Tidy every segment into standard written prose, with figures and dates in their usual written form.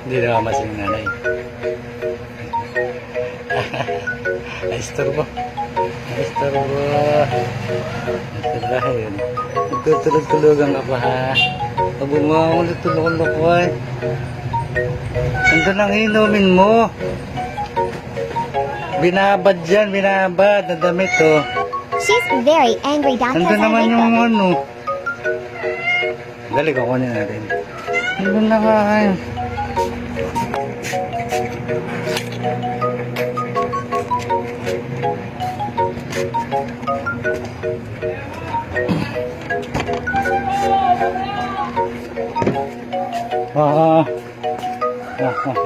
Hindi na mamasing nanay. Ay, istorbo. Ay, istorbo. Dahil nagtutulog-tulogan ka pa ha. Pabunga ulit tulog ko ay. Nandun ang inumin mo. Binabad dyan, binabad. Nadamit oh. She's very angry, Dad, Nandun because I naman like yung them. ano. Dali, kukunin natin. Nandun na ka ay.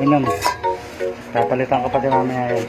Inom. Papalitan ka pa din mamaya yan.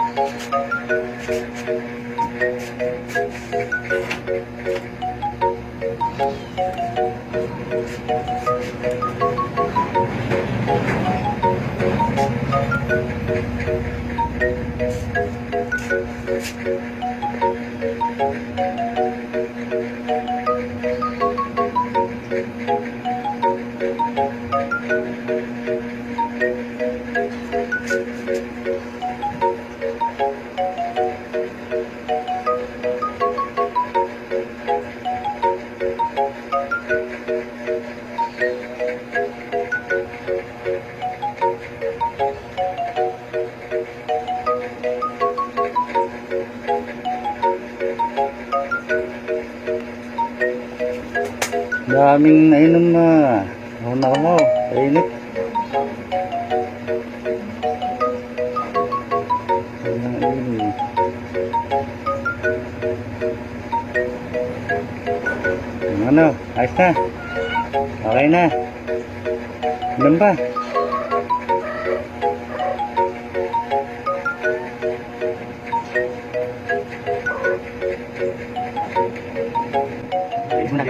Daming nainom na. Una mo, kainit. Ano? Ayos na? Okay na? Inom ba? Ayos na.